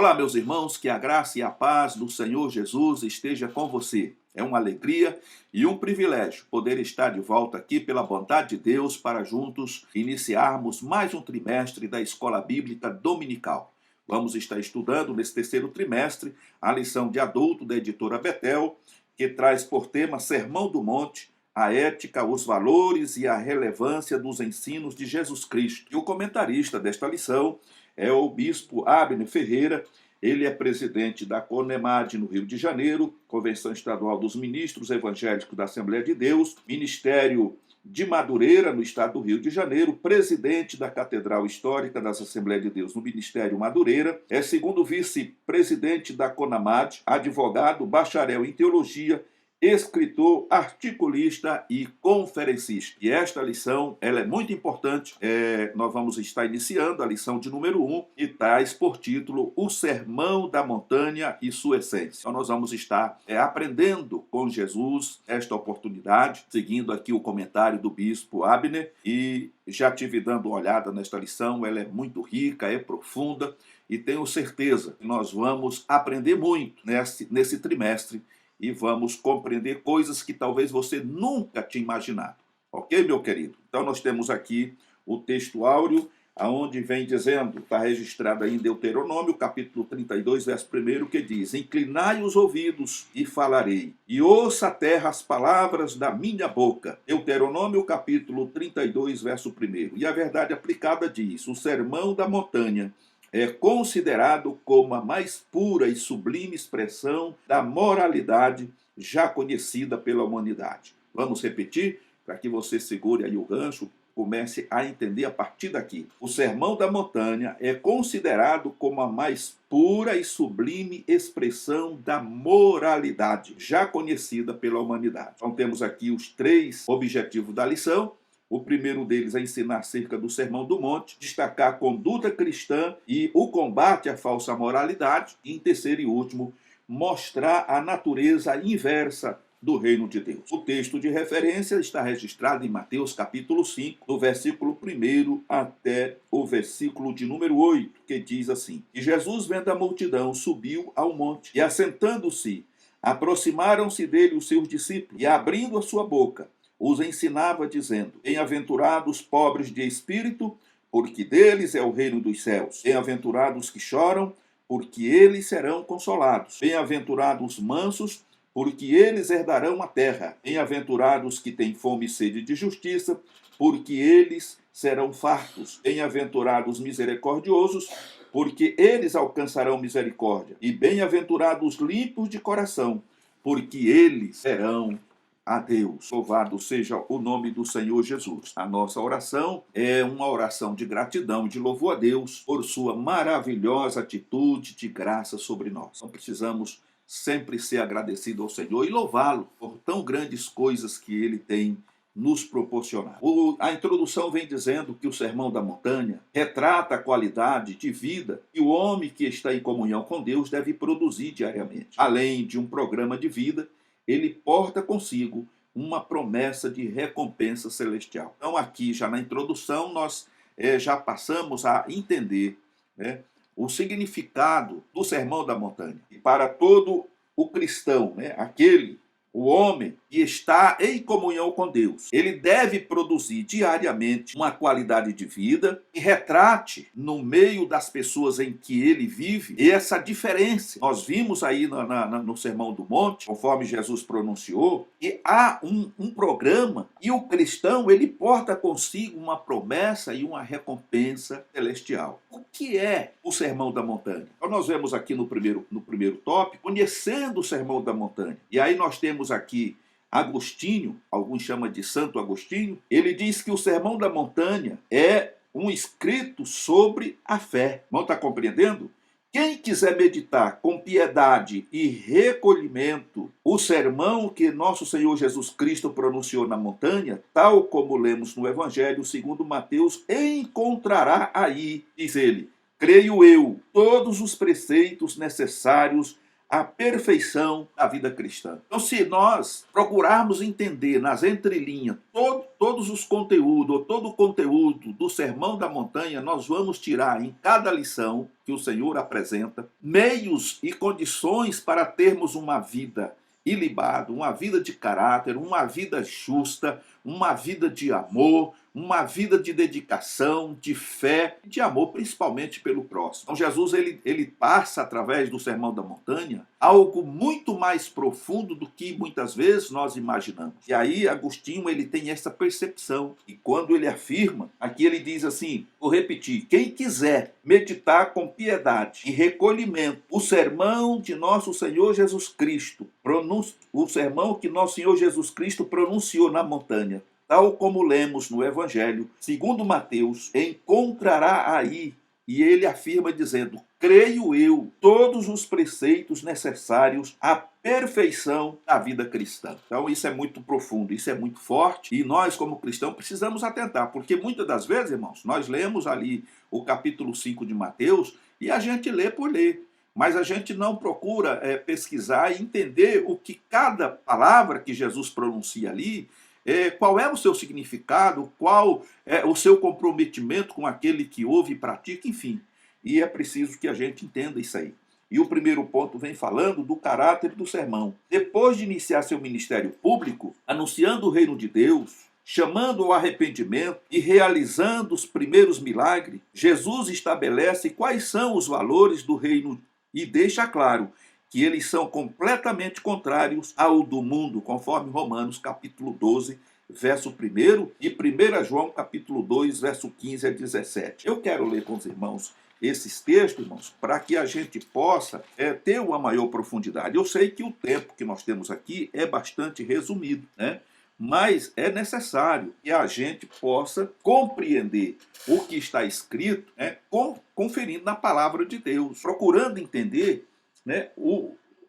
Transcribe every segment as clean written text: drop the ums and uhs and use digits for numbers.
Olá, meus irmãos, que a graça e a paz do Senhor Jesus esteja com você. É uma alegria e um privilégio poder estar de volta aqui pela bondade de Deus para juntos iniciarmos mais um trimestre da Escola Bíblica Dominical. Vamos estar estudando nesse terceiro trimestre a lição de adulto da editora Betel, que traz por tema Sermão do Monte, a ética, os valores e a relevância dos ensinos de Jesus Cristo. E o comentarista desta lição é o bispo Abner Ferreira. Ele é presidente da CONEMAD no Rio de Janeiro, Convenção Estadual dos Ministros Evangélicos da Assembleia de Deus, Ministério de Madureira, no estado do Rio de Janeiro, presidente da Catedral Histórica das Assembleias de Deus no Ministério Madureira, é segundo vice-presidente da CONAMAD, advogado, bacharel em teologia, escritor, articulista e conferencista. E esta lição ela é muito importante. Nós vamos estar iniciando a lição de número 1 e traz por título O Sermão da Montanha e Sua Essência. Então nós vamos estar aprendendo com Jesus esta oportunidade, seguindo aqui o comentário do bispo Abner, e já tive dando uma olhada nesta lição. Ela é muito rica, é profunda e tenho certeza que nós vamos aprender muito nesse trimestre e vamos compreender coisas que talvez você nunca tinha imaginado. Ok, meu querido? Então nós temos aqui o texto áureo, aonde vem dizendo, está registrado aí em Deuteronômio, capítulo 32, verso 1, que diz: Inclinai os ouvidos e falarei, e ouça a terra as palavras da minha boca. Deuteronômio, capítulo 32, verso 1. E a verdade aplicada diz: o sermão da montanha é considerado como a mais pura e sublime expressão da moralidade já conhecida pela humanidade. Vamos repetir, para que você segure aí o gancho, comece a entender a partir daqui. O Sermão da Montanha é considerado como a mais pura e sublime expressão da moralidade já conhecida pela humanidade. Então temos aqui os 3 objetivos da lição. O primeiro deles é ensinar acerca do Sermão do Monte, destacar a conduta cristã e o combate à falsa moralidade. E, em terceiro e último, mostrar a natureza inversa do reino de Deus. O texto de referência está registrado em Mateus capítulo 5, do versículo 1 até o versículo de número 8, que diz assim: E Jesus, vendo a multidão, subiu ao monte, e assentando-se, aproximaram-se dele os seus discípulos, e abrindo a sua boca, os ensinava, dizendo: Bem-aventurados os pobres de espírito, porque deles é o reino dos céus. Bem-aventurados os que choram, porque eles serão consolados. Bem-aventurados os mansos, porque eles herdarão a terra. Bem-aventurados os que têm fome e sede de justiça, porque eles serão fartos. Bem-aventurados os misericordiosos, porque eles alcançarão misericórdia. E bem-aventurados os limpos de coração, porque eles serão a Deus. Louvado seja o nome do Senhor Jesus. A nossa oração é uma oração de gratidão e de louvor a Deus por sua maravilhosa atitude de graça sobre nós. Então precisamos sempre ser agradecidos ao Senhor e louvá-lo por tão grandes coisas que ele tem nos proporcionado. A introdução vem dizendo que o Sermão da Montanha retrata a qualidade de vida que o homem que está em comunhão com Deus deve produzir diariamente. Além de um programa de vida, ele porta consigo uma promessa de recompensa celestial. Então aqui, já na introdução, nós já passamos a entender o significado do Sermão da Montanha. E para todo o cristão, o homem que está em comunhão com Deus, ele deve produzir diariamente uma qualidade de vida que retrate no meio das pessoas em que ele vive essa diferença. Nós vimos aí no Sermão do Monte, conforme Jesus pronunciou, que há um programa e o cristão ele porta consigo uma promessa e uma recompensa celestial. O que é o Sermão da Montanha? Então nós vemos aqui no primeiro tópico, conhecendo o Sermão da Montanha. E aí nós temos aqui Agostinho, alguns chamam de Santo Agostinho. Ele diz que o Sermão da Montanha é um escrito sobre a fé. Irmão, está compreendendo? Quem quiser meditar com piedade e recolhimento o sermão que nosso Senhor Jesus Cristo pronunciou na montanha, tal como lemos no Evangelho segundo Mateus, encontrará aí, diz ele, creio eu, todos os preceitos necessários a perfeição da vida cristã. Então, se nós procurarmos entender nas entrelinhas todos os conteúdos, ou todo o conteúdo do Sermão da Montanha, nós vamos tirar em cada lição que o Senhor apresenta meios e condições para termos uma vida ilibada, uma vida de caráter, uma vida justa, uma vida de amor, uma vida de dedicação, de fé, de amor, principalmente pelo próximo. Então Jesus ele passa através do Sermão da Montanha algo muito mais profundo do que muitas vezes nós imaginamos. E aí Agostinho ele tem essa percepção. E quando ele afirma, aqui ele diz assim, vou repetir, quem quiser meditar com piedade e recolhimento o sermão de nosso Senhor Jesus Cristo, o sermão que nosso Senhor Jesus Cristo pronunciou na montanha, tal como lemos no Evangelho, segundo Mateus, encontrará aí, e ele afirma dizendo, creio eu, todos os preceitos necessários à perfeição da vida cristã. Então isso é muito profundo, isso é muito forte, e nós como cristãos precisamos atentar, porque muitas das vezes, irmãos, nós lemos ali o capítulo 5 de Mateus, e a gente lê por ler. Mas a gente não procura pesquisar e entender o que cada palavra que Jesus pronuncia ali, qual é o seu significado, qual é o seu comprometimento com aquele que ouve e pratica, enfim. E é preciso que a gente entenda isso aí. E o primeiro ponto vem falando do caráter do sermão. Depois de iniciar seu ministério público, anunciando o reino de Deus, chamando ao arrependimento e realizando os primeiros milagres, Jesus estabelece quais são os valores do reino e deixa claro que eles são completamente contrários ao do mundo, conforme Romanos capítulo 12, verso 1 e 1 João capítulo 2, verso 15 a 17. Eu quero ler com os irmãos esses textos, irmãos, para que a gente possa ter uma maior profundidade. Eu sei que o tempo que nós temos aqui é bastante resumido, né? Mas é necessário que a gente possa compreender o que está escrito, né, conferindo na palavra de Deus, procurando entender, né,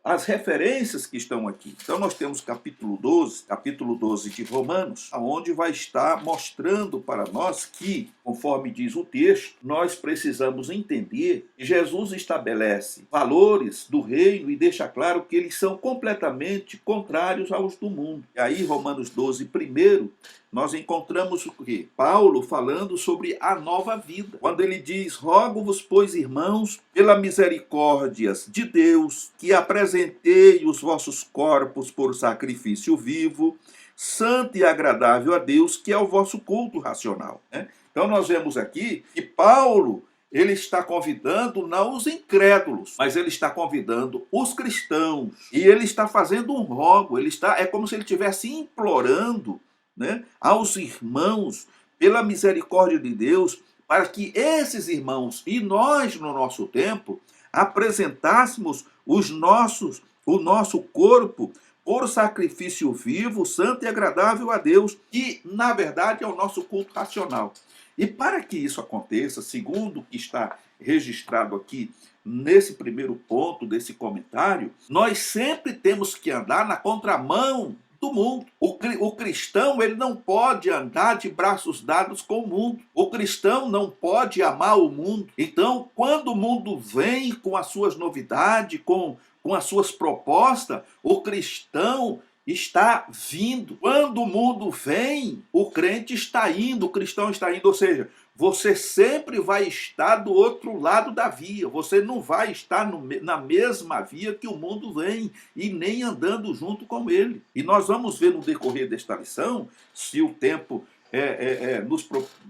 as referências que estão aqui. Então nós temos capítulo 12 de Romanos, onde vai estar mostrando para nós que, conforme diz o texto, nós precisamos entender que Jesus estabelece valores do reino e deixa claro que eles são completamente contrários aos do mundo. E aí, Romanos 12, primeiro, nós encontramos o quê? Paulo falando sobre a nova vida. Quando ele diz, rogo-vos, pois, irmãos, pela misericórdias de Deus, que apresentei os vossos corpos por sacrifício vivo, santo e agradável a Deus, que é o vosso culto racional. Né? Então nós vemos aqui que Paulo ele está convidando não os incrédulos, mas ele está convidando os cristãos. E ele está fazendo um rogo, é como se ele estivesse implorando, né, aos irmãos, pela misericórdia de Deus, para que esses irmãos e nós, no nosso tempo, apresentássemos o nosso corpo por sacrifício vivo, santo e agradável a Deus, que, na verdade, é o nosso culto racional. E para que isso aconteça, segundo o que está registrado aqui nesse primeiro ponto desse comentário, nós sempre temos que andar na contramão do mundo. O cristão ele não pode andar de braços dados com o mundo. O cristão não pode amar o mundo. Então, quando o mundo vem com as suas novidades, com as suas propostas, o cristão está vindo. Quando o mundo vem, o crente está indo, o cristão está indo. Ou seja, você sempre vai estar do outro lado da via. Você não vai estar na mesma via que o mundo vem e nem andando junto com ele. E nós vamos ver no decorrer desta lição, se o tempo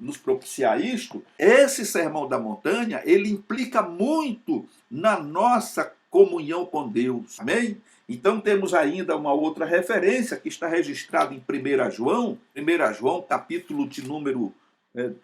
nos propiciar isto, esse Sermão da Montanha, ele implica muito na nossa comunhão com Deus. Amém? Então temos ainda uma outra referência que está registrada em 1 João, capítulo de número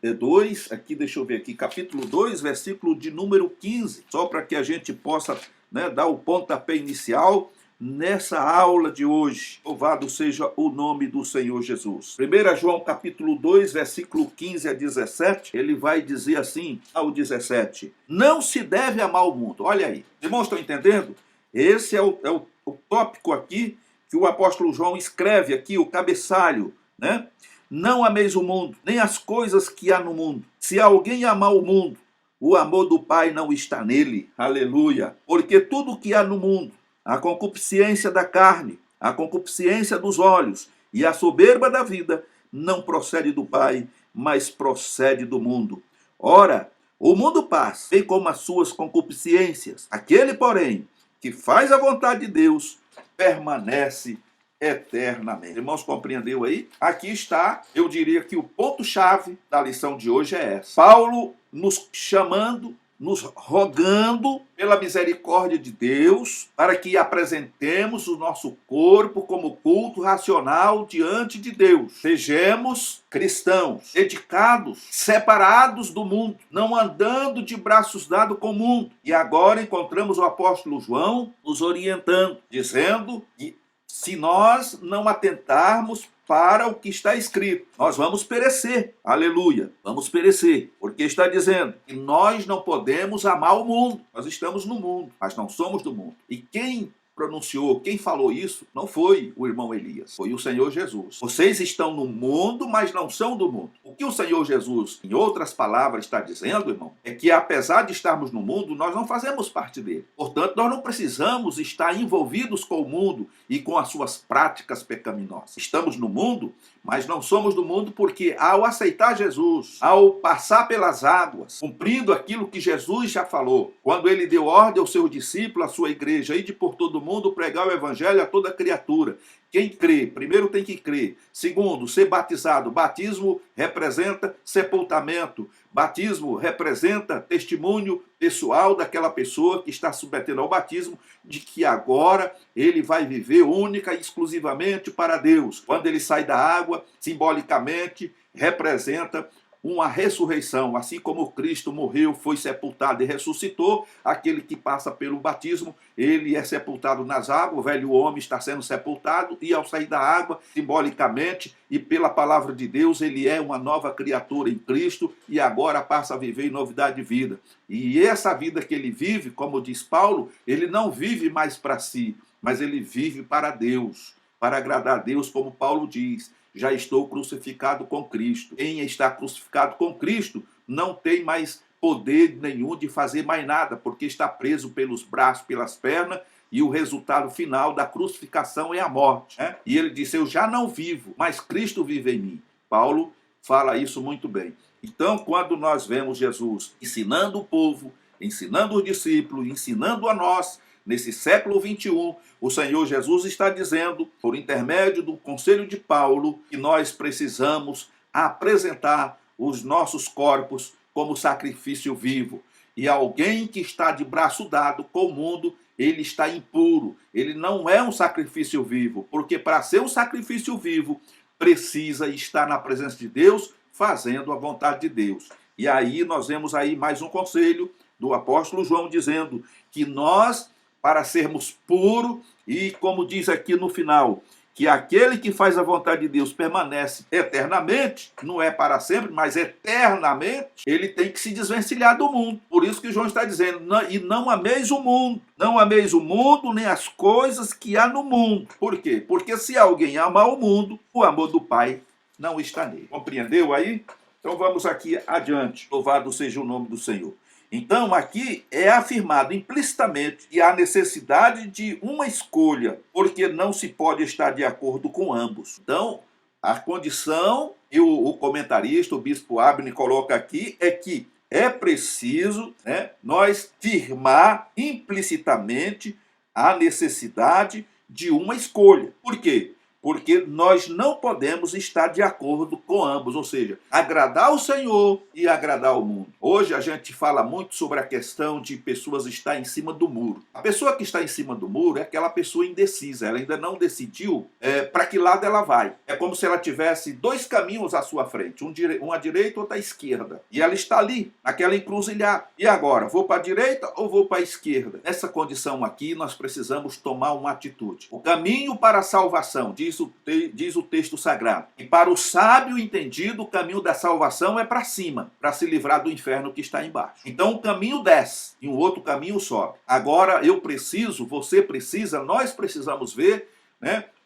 2, aqui deixa eu ver aqui, capítulo 2, versículo de número 15, só para que a gente possa, né, dar o pontapé inicial nessa aula de hoje. Louvado seja o nome do Senhor Jesus. 1 João capítulo 2, versículo 15 a 17, ele vai dizer assim, ao 17, não se deve amar o mundo. Olha aí, os irmãos estão entendendo? Esse é o tópico aqui que o apóstolo João escreve aqui, o cabeçalho, né? Não ameis o mundo, nem as coisas que há no mundo. Se alguém amar o mundo, o amor do Pai não está nele. Aleluia. Porque tudo que há no mundo, a concupiscência da carne, a concupiscência dos olhos e a soberba da vida não procede do Pai, mas procede do mundo. Ora, o mundo passa, bem como as suas concupiscências. Aquele, porém, que faz a vontade de Deus, permanece eternamente. Irmãos, compreendeu aí? Aqui está, eu diria que o ponto-chave da lição de hoje é essa. Paulo nos chamando, nos rogando pela misericórdia de Deus para que apresentemos o nosso corpo como culto racional diante de Deus. Sejamos cristãos, dedicados, separados do mundo, não andando de braços dados com o mundo. E agora encontramos o apóstolo João nos orientando, dizendo que se nós não atentarmos para o que está escrito, nós vamos perecer. Aleluia, vamos perecer. Porque está dizendo que nós não podemos amar o mundo. Nós estamos no mundo, mas não somos do mundo. E quem pronunciou, quem falou isso, não foi o irmão Elias, foi o Senhor Jesus. Vocês estão no mundo, mas não são do mundo. O que o Senhor Jesus, em outras palavras, está dizendo, irmão, é que apesar de estarmos no mundo, nós não fazemos parte dele. Portanto, nós não precisamos estar envolvidos com o mundo e com as suas práticas pecaminosas. Estamos no mundo, mas não somos do mundo, porque ao aceitar Jesus, ao passar pelas águas, cumprindo aquilo que Jesus já falou, quando ele deu ordem aos seus discípulos, à sua igreja, ide por todo mundo pregar o evangelho a toda criatura. Quem crê, primeiro tem que crer. Segundo, ser batizado. Batismo representa sepultamento. Batismo representa testemunho pessoal daquela pessoa que está submetendo ao batismo, de que agora ele vai viver única e exclusivamente para Deus. Quando ele sai da água, simbolicamente representa uma ressurreição, assim como Cristo morreu, foi sepultado e ressuscitou. Aquele que passa pelo batismo, ele é sepultado nas águas, o velho homem está sendo sepultado, e ao sair da água, simbolicamente e pela palavra de Deus, ele é uma nova criatura em Cristo e agora passa a viver em novidade de vida. E essa vida que ele vive, como diz Paulo, ele não vive mais para si, mas ele vive para Deus, para agradar a Deus, como Paulo diz. Já estou crucificado com Cristo. Quem está crucificado com Cristo não tem mais poder nenhum de fazer mais nada, porque está preso pelos braços, pelas pernas, e o resultado final da crucificação é a morte. E ele disse, eu já não vivo, mas Cristo vive em mim. Paulo fala isso muito bem. Então, quando nós vemos Jesus ensinando o povo, ensinando os discípulos, ensinando a nós, nesse século 21, o Senhor Jesus está dizendo, por intermédio do conselho de Paulo, que nós precisamos apresentar os nossos corpos como sacrifício vivo. E alguém que está de braço dado com o mundo, ele está impuro. Ele não é um sacrifício vivo, porque para ser um sacrifício vivo, precisa estar na presença de Deus, fazendo a vontade de Deus. E aí nós vemos aí mais um conselho do apóstolo João dizendo que nós, para sermos puros, e como diz aqui no final, que aquele que faz a vontade de Deus permanece eternamente, não é para sempre, mas eternamente, ele tem que se desvencilhar do mundo. Por isso que João está dizendo, e não ameis o mundo, não ameis o mundo, nem as coisas que há no mundo. Por quê? Porque se alguém ama o mundo, o amor do Pai não está nele. Compreendeu aí? Então vamos aqui adiante. Louvado seja o nome do Senhor. Então, aqui é afirmado implicitamente que há necessidade de uma escolha, porque não se pode estar de acordo com ambos. Então, a condição, e o comentarista, o bispo Abner, coloca aqui, é que é preciso nós firmar implicitamente a necessidade de uma escolha. Por quê? Porque nós não podemos estar de acordo com ambos, ou seja, agradar o Senhor e agradar o mundo. Hoje a gente fala muito sobre a questão de pessoas estar em cima do muro. A pessoa que está em cima do muro é aquela pessoa indecisa, ela ainda não decidiu para que lado ela vai. É como se ela tivesse dois caminhos à sua frente, um à direita e outro à esquerda. E ela está ali, naquela encruzilhada. E agora, vou para a direita ou vou para a esquerda? Nessa condição aqui, nós precisamos tomar uma atitude. O caminho para a salvação, diz o texto sagrado. E para o sábio entendido, o caminho da salvação é para cima, para se livrar do inferno que está embaixo. Então o caminho desce e um outro caminho sobe. Agora eu preciso, você precisa, nós precisamos ver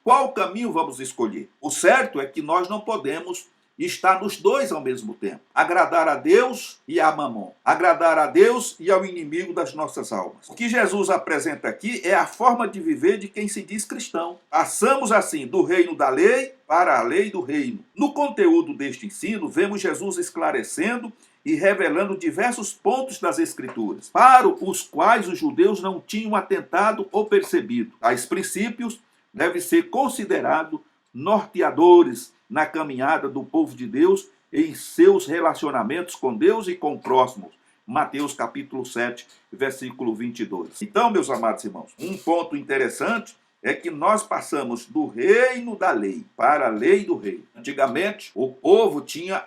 qual caminho vamos escolher. O certo é que nós não podemos está nos dois ao mesmo tempo. Agradar a Deus e a Mamon. Agradar a Deus e ao inimigo das nossas almas. O que Jesus apresenta aqui é a forma de viver de quem se diz cristão. Passamos assim do reino da lei para a lei do reino. No conteúdo deste ensino, vemos Jesus esclarecendo e revelando diversos pontos das Escrituras, para os quais os judeus não tinham atentado ou percebido. Tais princípios devem ser considerados norteadores na caminhada do povo de Deus em seus relacionamentos com Deus e com o próximo. Mateus capítulo 7, versículo 22. Então, meus amados irmãos, um ponto interessante é que nós passamos do reino da lei para a lei do reino. Antigamente, o povo tinha,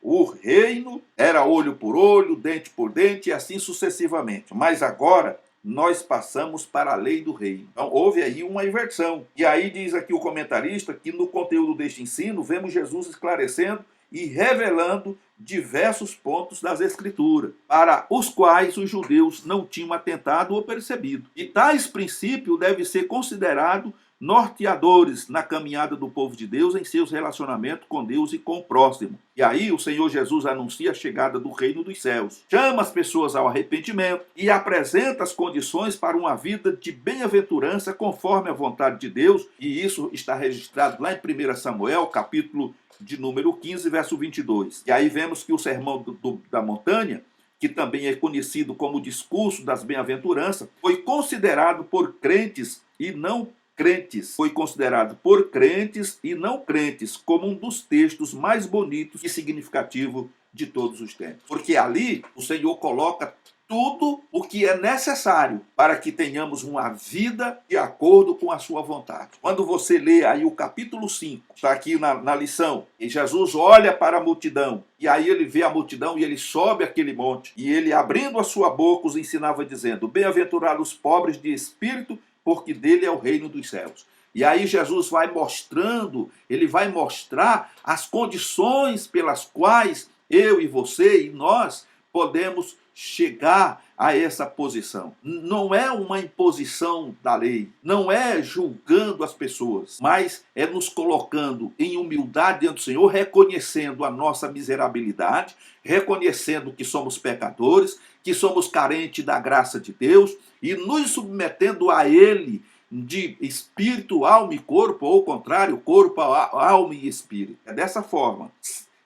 o reino era olho por olho, dente por dente e assim sucessivamente. Mas agora, nós passamos para a lei do reino. Então, houve aí uma inversão. E aí diz aqui o comentarista que no conteúdo deste ensino, vemos Jesus esclarecendo e revelando diversos pontos das Escrituras, para os quais os judeus não tinham atentado ou percebido. E tais princípios devem ser considerados norteadores na caminhada do povo de Deus em seus relacionamentos com Deus e com o próximo. E aí o Senhor Jesus anuncia a chegada do reino dos céus, chama as pessoas ao arrependimento e apresenta as condições para uma vida de bem-aventurança conforme a vontade de Deus, e isso está registrado lá em 1 Samuel, capítulo de número 15, verso 22. E aí vemos que o sermão da montanha, que também é conhecido como o discurso das bem-aventuranças, foi considerado por crentes e não crentes. Foi considerado por crentes e não crentes como um dos textos mais bonitos e significativos de todos os tempos. Porque ali o Senhor coloca tudo o que é necessário para que tenhamos uma vida de acordo com a sua vontade. Quando você lê aí o capítulo 5, está aqui na lição, e Jesus olha para a multidão, e aí ele vê a multidão e ele sobe aquele monte, e ele abrindo a sua boca os ensinava dizendo: bem-aventurados os pobres de espírito, porque dele é o reino dos céus. E aí Jesus vai mostrando, ele vai mostrar as condições pelas quais eu e você e nós podemos chegar a essa posição. Não é uma imposição da lei, não é julgando as pessoas, mas é nos colocando em humildade diante do Senhor, reconhecendo a nossa miserabilidade, reconhecendo que somos pecadores, que somos carentes da graça de Deus e nos submetendo a Ele de espírito, alma e corpo, ou ao contrário, corpo, alma e espírito. É dessa forma.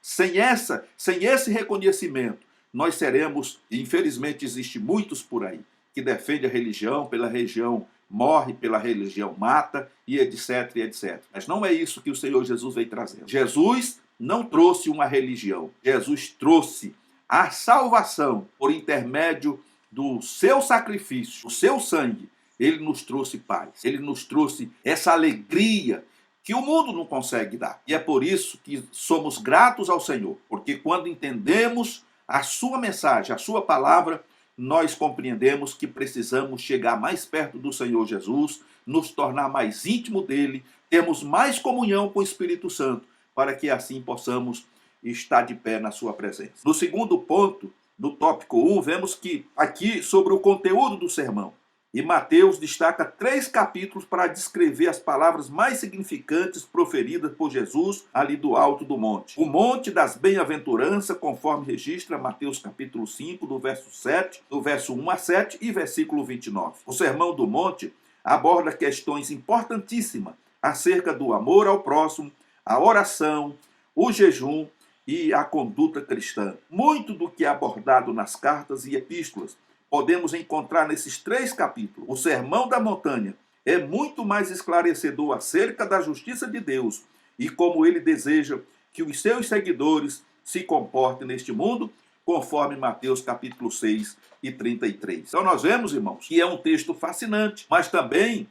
Sem esse reconhecimento, nós seremos, e infelizmente existe muitos por aí, que defende a religião, pela religião morre, pela religião mata, e etc, e etc. Mas não é isso que o Senhor Jesus veio trazer. Jesus não trouxe uma religião. Jesus trouxe a salvação por intermédio do seu sacrifício, o seu sangue. Ele nos trouxe paz. Ele nos trouxe essa alegria que o mundo não consegue dar. E é por isso que somos gratos ao Senhor, porque quando entendemos a sua mensagem, a sua palavra, nós compreendemos que precisamos chegar mais perto do Senhor Jesus, nos tornar mais íntimo dele, termos mais comunhão com o Espírito Santo, para que assim possamos estar de pé na sua presença. No segundo ponto, do tópico 1, vemos que aqui sobre o conteúdo do sermão. E Mateus destaca 3 capítulos para descrever as palavras mais significantes proferidas por Jesus ali do alto do monte. O monte das bem-aventuranças, conforme registra Mateus capítulo 5, do verso 7, do verso 1 a 7 e versículo 29. O sermão do monte aborda questões importantíssimas acerca do amor ao próximo, a oração, o jejum e a conduta cristã. Muito do que é abordado nas cartas e epístolas podemos encontrar nesses 3 capítulos. O Sermão da Montanha é muito mais esclarecedor acerca da justiça de Deus e como ele deseja que os seus seguidores se comportem neste mundo, conforme Mateus capítulo 6 e 33. Então nós vemos, irmãos, que é um texto fascinante, mas também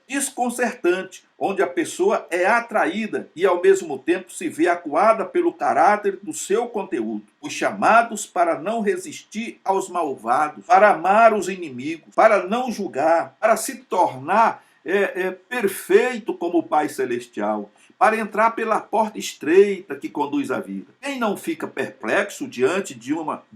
desconcertante, onde a pessoa é atraída e ao mesmo tempo se vê acuada pelo caráter do seu conteúdo. Os chamados para não resistir aos malvados, para amar os inimigos, para não julgar, para se tornar perfeito como o Pai Celestial, para entrar pela porta estreita que conduz à vida. Quem não fica perplexo diante de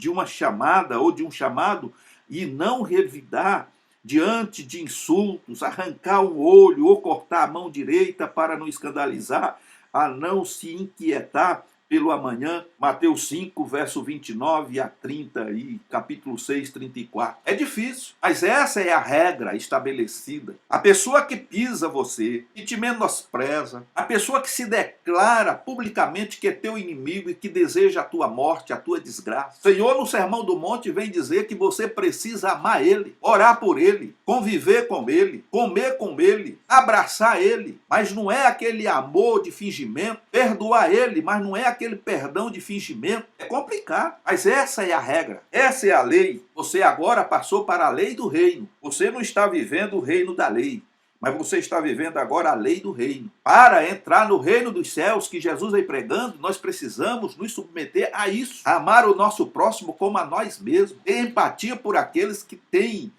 uma chamada ou de um chamado e não revidar diante de insultos, arrancar um olho ou cortar a mão direita para não escandalizar, a não se inquietar pelo amanhã, Mateus 5, verso 29 a 30 e capítulo 6, 34. É difícil, mas essa é a regra estabelecida. A pessoa que pisa você, que te menospreza, a pessoa que se declara publicamente que é teu inimigo e que deseja a tua morte, a tua desgraça. O Senhor, no Sermão do Monte, vem dizer que você precisa amar ele, orar por ele, conviver com ele, comer com ele, abraçar ele, mas não é aquele amor de fingimento, perdoar ele, mas não é aquele perdão de fingimento. É complicado, mas essa é a regra, essa é a lei. Você agora passou para a lei do reino. Você não está vivendo o reino da lei, mas você está vivendo agora a lei do reino. Para entrar no reino dos céus que Jesus vem pregando, nós precisamos nos submeter a isso. Amar o nosso próximo como a nós mesmos. Ter empatia por aqueles que têm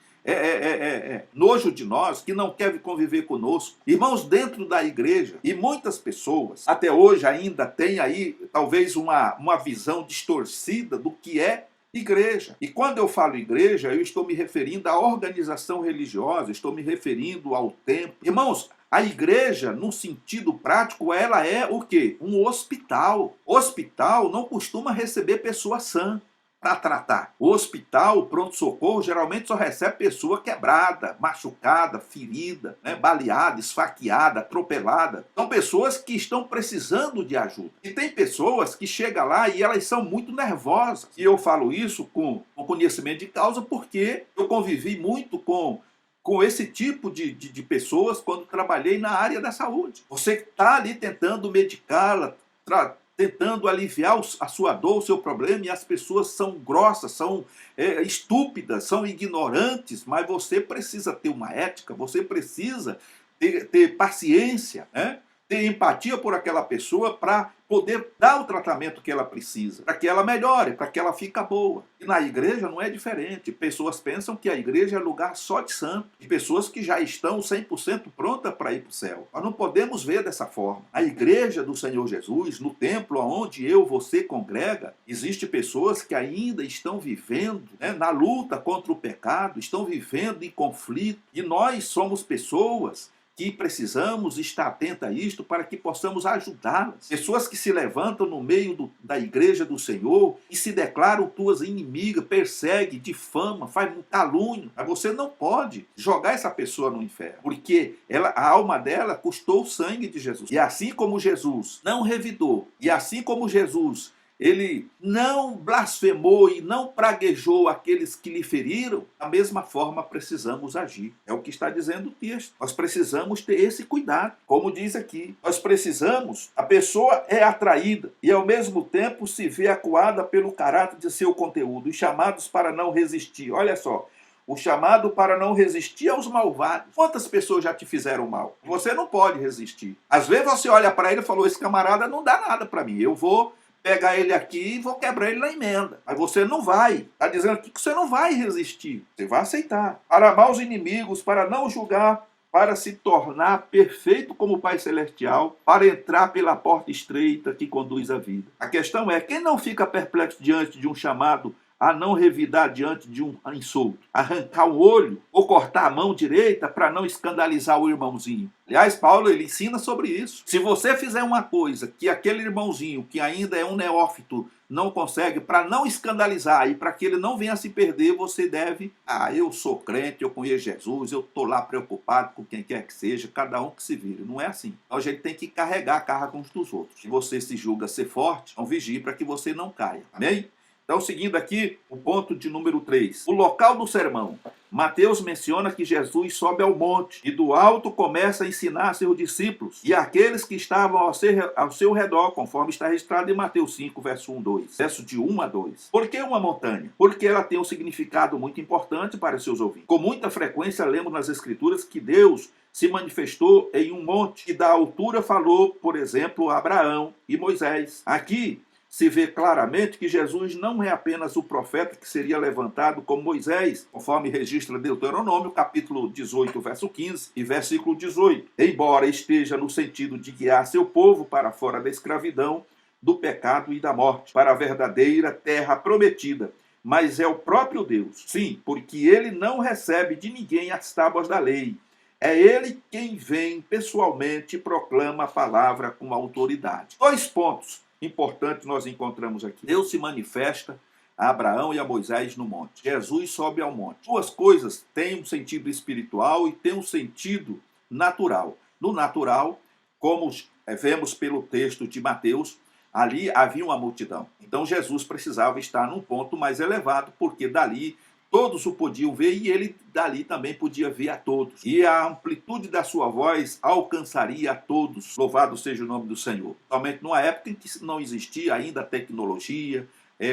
nojo de nós, que não querem conviver conosco. Irmãos, dentro da igreja, e muitas pessoas até hoje ainda têm aí talvez uma visão distorcida do que é igreja. E quando eu falo igreja, eu estou me referindo à organização religiosa, estou me referindo ao templo. Irmãos, a igreja, no sentido prático, ela é o quê? Um hospital. Hospital não costuma receber pessoa sã para tratar. O hospital, o pronto-socorro, geralmente só recebe pessoa quebrada, machucada, ferida, baleada, esfaqueada, atropelada. São pessoas que estão precisando de ajuda. E tem pessoas que chegam lá e elas são muito nervosas. E eu falo isso com conhecimento de causa porque eu convivi muito com esse tipo de pessoas quando trabalhei na área da saúde. Você está ali tentando medicá-la, tentando aliviar a sua dor, o seu problema, e as pessoas são grossas, são estúpidas, são ignorantes, mas você precisa ter uma ética, você precisa ter paciência, ter empatia por aquela pessoa para poder dar o tratamento que ela precisa, para que ela melhore, para que ela fique boa. E na igreja não é diferente. Pessoas pensam que a igreja é lugar só de santo, de pessoas que já estão 100% prontas para ir para o céu. Nós não podemos ver dessa forma. A igreja do Senhor Jesus, no templo onde você congrega, existe pessoas que ainda estão vivendo na luta contra o pecado, estão vivendo em conflito, e nós somos pessoas que precisamos estar atentos a isto para que possamos ajudá-las. Pessoas que se levantam no meio da igreja do Senhor e se declaram tuas inimigas, persegue, difama, faz um calúnio. Mas você não pode jogar essa pessoa no inferno, porque a alma dela custou o sangue de Jesus. E assim como Jesus não revidou, e assim como Jesus ele não blasfemou e não praguejou aqueles que lhe feriram, da mesma forma precisamos agir. É o que está dizendo o texto. Nós precisamos ter esse cuidado. Como diz aqui, nós precisamos, a pessoa é atraída e ao mesmo tempo se vê acuada pelo caráter de seu conteúdo, e chamados para não resistir. Olha só, o chamado para não resistir aos malvados. Quantas pessoas já te fizeram mal? Você não pode resistir. Às vezes você olha para ele e fala, esse camarada não dá nada para mim, eu vou pegar ele aqui e vou quebrar ele na emenda. Mas você não vai. Está dizendo aqui que você não vai resistir. Você vai aceitar. Para amar os inimigos, para não julgar, para se tornar perfeito como o Pai Celestial, para entrar pela porta estreita que conduz à vida. A questão é, quem não fica perplexo diante de um chamado a não revidar diante de um insulto, arrancar um olho ou cortar a mão direita para não escandalizar o irmãozinho? Aliás, Paulo ele ensina sobre isso. Se você fizer uma coisa que aquele irmãozinho, que ainda é um neófito, não consegue, para não escandalizar e para que ele não venha se perder, você deve, eu sou crente, eu conheço Jesus, eu estou lá preocupado com quem quer que seja, cada um que se vire. Não é assim. Então a gente tem que carregar a carga uns dos outros. Se você se julga ser forte, então vigie para que você não caia. Amém? Então, seguindo aqui, o ponto de número 3. O local do sermão. Mateus menciona que Jesus sobe ao monte e do alto começa a ensinar a seus discípulos e aqueles que estavam ao seu redor, conforme está registrado em Mateus 5, verso 1, 2. Verso de 1 a 2. Por que uma montanha? Porque ela tem um significado muito importante para seus ouvintes. Com muita frequência lemos nas Escrituras que Deus se manifestou em um monte que da altura falou, por exemplo, a Abraão e Moisés. Aqui se vê claramente que Jesus não é apenas o profeta que seria levantado como Moisés, conforme registra Deuteronômio, capítulo 18, verso 15 e versículo 18. Embora esteja no sentido de guiar seu povo para fora da escravidão, do pecado e da morte, para a verdadeira terra prometida. Mas é o próprio Deus. Sim, porque ele não recebe de ninguém as tábuas da lei. É ele quem vem pessoalmente e proclama a palavra com autoridade. 2 pontos importante nós encontramos aqui? Deus se manifesta a Abraão e a Moisés no monte. Jesus sobe ao monte. Duas coisas têm um sentido espiritual e têm um sentido natural. No natural, como vemos pelo texto de Mateus, ali havia uma multidão. Então Jesus precisava estar num ponto mais elevado, porque dali todos o podiam ver e ele dali também podia ver a todos. E a amplitude da sua voz alcançaria a todos. Louvado seja o nome do Senhor. Somente numa época em que não existia ainda tecnologia,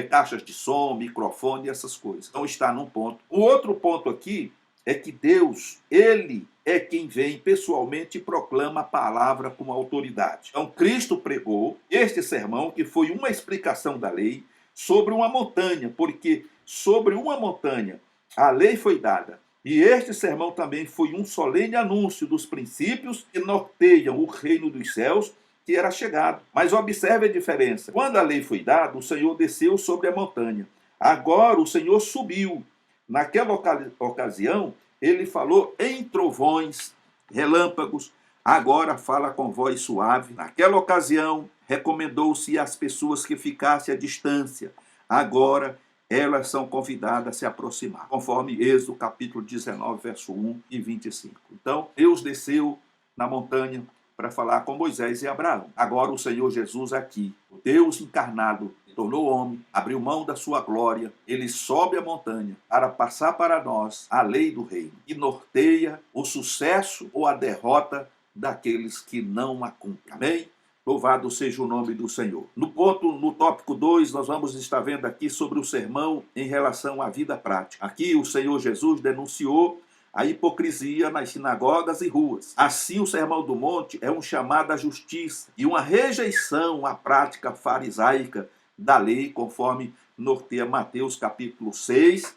caixas de som, microfone, essas coisas. Então está num ponto. O outro ponto aqui é que Deus, ele é quem vem pessoalmente e proclama a palavra com autoridade. Então Cristo pregou este sermão, que foi uma explicação da lei, sobre uma montanha, porque sobre uma montanha a lei foi dada. E este sermão também foi um solene anúncio dos princípios que norteiam o reino dos céus, que era chegado. Mas observe a diferença. Quando a lei foi dada, o Senhor desceu sobre a montanha. Agora o Senhor subiu. Naquela ocasião, ele falou em trovões, relâmpagos. Agora fala com voz suave. Naquela ocasião, recomendou-se às pessoas que ficassem à distância. Agora, elas são convidadas a se aproximar, conforme Êxodo capítulo 19, verso 1 e 25. Então, Deus desceu na montanha para falar com Moisés e Abraão. Agora o Senhor Jesus aqui, o Deus encarnado, tornou homem, abriu mão da sua glória, ele sobe a montanha para passar para nós a lei do reino e norteia o sucesso ou a derrota daqueles que não a cumprem. Amém? Louvado seja o nome do Senhor. No tópico 2, nós vamos estar vendo aqui sobre o sermão em relação à vida prática. Aqui o Senhor Jesus denunciou a hipocrisia nas sinagogas e ruas. Assim, o Sermão do Monte é um chamado à justiça e uma rejeição à prática farisaica da lei, conforme norteia Mateus capítulo 6,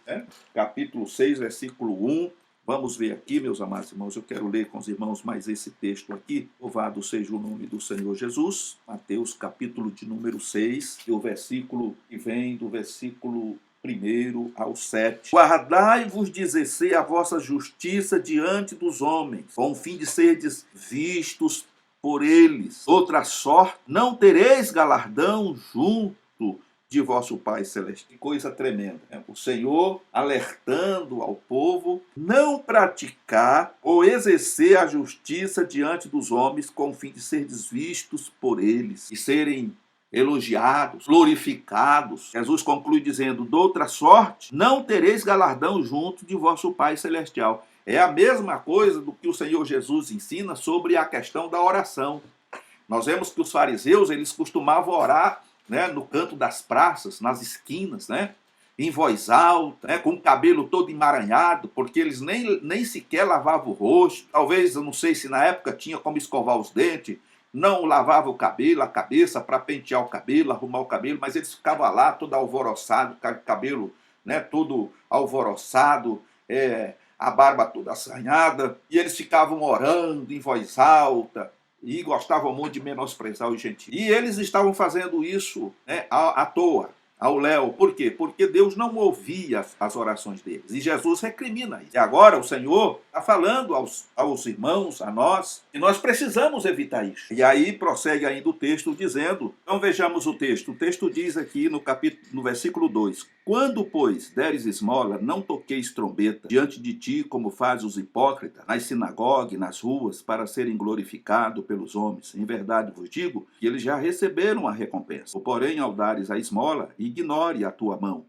capítulo 6, versículo 1. Vamos ver aqui, meus amados irmãos, eu quero ler com os irmãos mais esse texto aqui. Louvado seja o nome do Senhor Jesus. Mateus capítulo de número 6, e o versículo que vem do versículo 1 ao 7. Guardai-vos de exercer a vossa justiça diante dos homens, com o fim de serdes vistos por eles. Outra sorte, não tereis galardão junto de vosso Pai Celeste. Que coisa tremenda. O Senhor alertando ao povo não praticar ou exercer a justiça diante dos homens com o fim de ser vistos por eles e serem elogiados, glorificados. Jesus conclui dizendo: de outra sorte, não tereis galardão junto de vosso Pai Celestial. É a mesma coisa do que o Senhor Jesus ensina sobre a questão da oração. Nós vemos que os fariseus, eles costumavam orar, no canto das praças, nas esquinas, em voz alta, com o cabelo todo emaranhado, porque eles nem sequer lavavam o rosto. Talvez, eu não sei se na época tinha como escovar os dentes, não lavavam o cabelo, a cabeça, para pentear o cabelo, arrumar o cabelo, mas eles ficavam lá todo alvoroçado, cabelo todo alvoroçado, a barba toda assanhada, e eles ficavam orando em voz alta, e gostavam muito de menosprezar os gentios. E eles estavam fazendo isso à toa, ao léu. Por quê? Porque Deus não ouvia as orações deles. E Jesus recrimina isso. E agora o Senhor está falando aos irmãos, a nós, que nós precisamos evitar isso. E aí prossegue ainda o texto dizendo, então vejamos o texto. O texto diz aqui no versículo 2, quando, pois, deres esmola, não toqueis trombeta diante de ti, como fazem os hipócritas, nas sinagogas, nas ruas, para serem glorificados pelos homens. Em verdade vos digo que eles já receberam a recompensa. Ou, porém, ao dares a esmola, ignore a tua mão.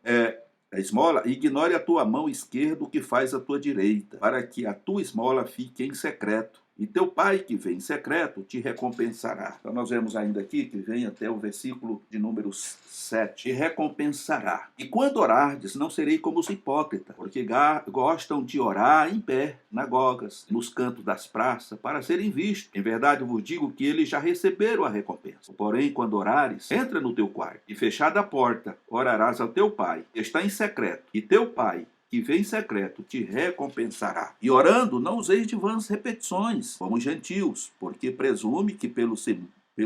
A esmola, ignore a tua mão esquerda o que faz a tua direita, para que a tua esmola fique em secreto. E teu pai que vem em secreto te recompensará. Então nós vemos ainda aqui que vem até o versículo de número 7. Te recompensará. E quando orardes, não serei como os hipócritas, porque gostam de orar em pé, sinagogas, nos cantos das praças, para serem vistos. Em verdade vos digo que eles já receberam a recompensa. Porém, quando orares, entra no teu quarto, e fechada a porta, orarás ao teu pai, que está em secreto. E teu pai, que vem em secreto, te recompensará. E orando, não useis de vãs repetições, como os gentios, porque presume que pelo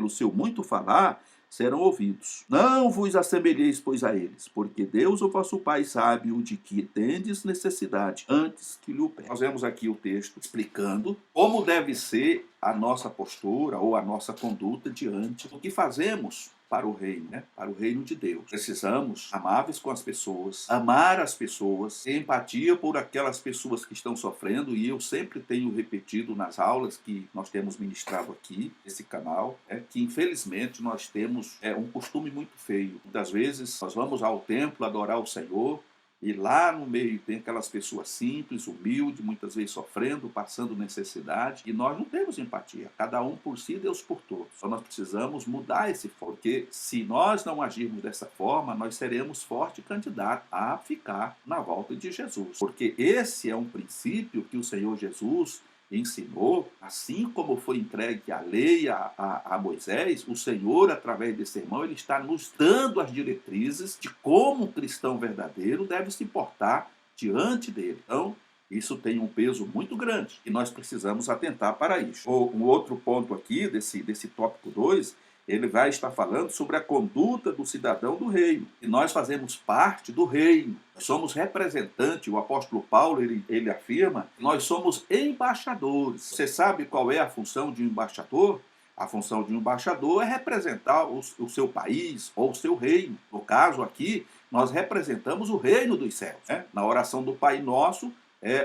seu muito falar serão ouvidos. Não vos assemelheis, pois, a eles, porque Deus, o vosso Pai, sabe o de que tendes necessidade, antes que lhe o peça. Nós vemos aqui o texto explicando como deve ser a nossa postura ou a nossa conduta diante do que fazemos para o reino, né? Para o reino de Deus. Precisamos amáveis com as pessoas, amar as pessoas, ter empatia por aquelas pessoas que estão sofrendo, e eu sempre tenho repetido nas aulas que nós temos ministrado aqui, nesse canal, que infelizmente nós temos um costume muito feio. Muitas vezes nós vamos ao templo adorar o Senhor, e lá no meio tem aquelas pessoas simples, humildes, muitas vezes sofrendo, passando necessidade, e nós não temos empatia. Cada um por si, Deus por todos. Só nós precisamos mudar esse foco, porque se nós não agirmos dessa forma, nós seremos forte candidato a ficar na volta de Jesus. Porque esse é um princípio que o Senhor Jesus ensinou, assim como foi entregue a lei a Moisés, o Senhor, através desse sermão, ele está nos dando as diretrizes de como um cristão verdadeiro deve se portar diante dele. Então, isso tem um peso muito grande e nós precisamos atentar para isso. Um outro ponto aqui, desse tópico 2, ele vai estar falando sobre a conduta do cidadão do reino. E nós fazemos parte do reino. Nós somos representantes. O apóstolo Paulo, ele afirma que nós somos embaixadores. Você sabe qual é a função de um embaixador? A função de um embaixador é representar o seu país ou o seu reino. No caso aqui, nós representamos o reino dos céus. Na oração do Pai Nosso,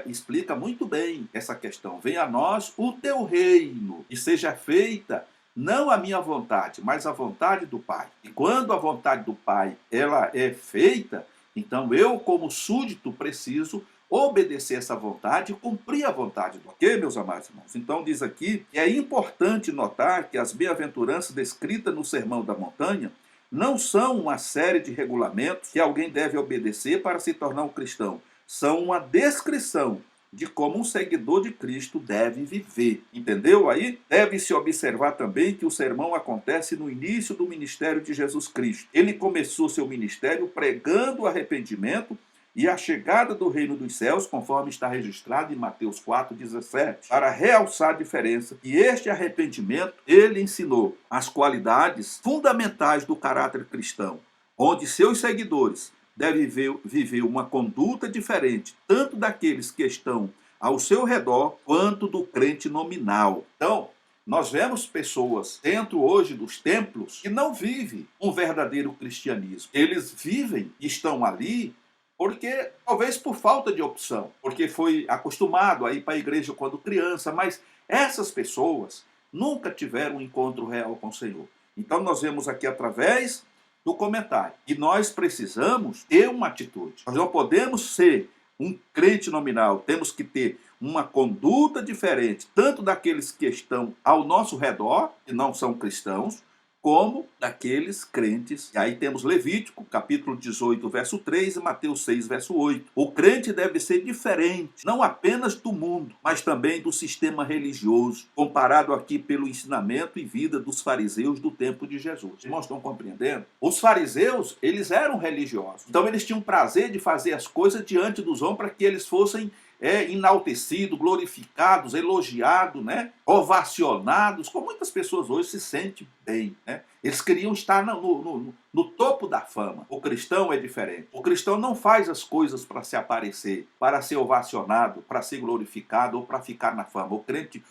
explica muito bem essa questão. Venha a nós o teu reino e seja feita não a minha vontade, mas a vontade do Pai. E quando a vontade do Pai ela é feita, então eu, como súdito, preciso obedecer essa vontade e cumprir a vontade do Pai. Ok, meus amados irmãos? Então diz aqui que é importante notar que as bem-aventuranças descritas no Sermão da Montanha não são uma série de regulamentos que alguém deve obedecer para se tornar um cristão. São uma descrição de como um seguidor de Cristo deve viver. Entendeu aí? Deve-se observar também que o sermão acontece no início do ministério de Jesus Cristo. Ele começou seu ministério pregando o arrependimento e a chegada do reino dos céus, conforme está registrado em Mateus 4,17, para realçar a diferença. E este arrependimento, ele ensinou as qualidades fundamentais do caráter cristão, onde seus seguidores deve viver uma conduta diferente, tanto daqueles que estão ao seu redor, quanto do crente nominal. Então, nós vemos pessoas dentro hoje dos templos que não vivem um verdadeiro cristianismo. Eles vivem, estão ali, porque talvez por falta de opção, porque foi acostumado a ir para a igreja quando criança, mas essas pessoas nunca tiveram um encontro real com o Senhor. Então nós vemos aqui através do comentário. E nós precisamos ter uma atitude. Nós não podemos ser um crente nominal. Temos que ter uma conduta diferente, tanto daqueles que estão ao nosso redor, que não são cristãos, como daqueles crentes. E aí temos Levítico, capítulo 18, verso 3 e Mateus 6, verso 8. O crente deve ser diferente, não apenas do mundo, mas também do sistema religioso, comparado aqui pelo ensinamento e vida dos fariseus do tempo de Jesus. Os irmãos estão compreendendo? Os fariseus, eles eram religiosos. Então eles tinham prazer de fazer as coisas diante dos homens para que eles fossem enaltecidos, glorificados, elogiados, ovacionados, como muitas pessoas hoje se sentem bem. Eles queriam estar no topo da fama. O cristão é diferente. O cristão não faz as coisas para se aparecer, para ser ovacionado, para ser glorificado ou para ficar na fama.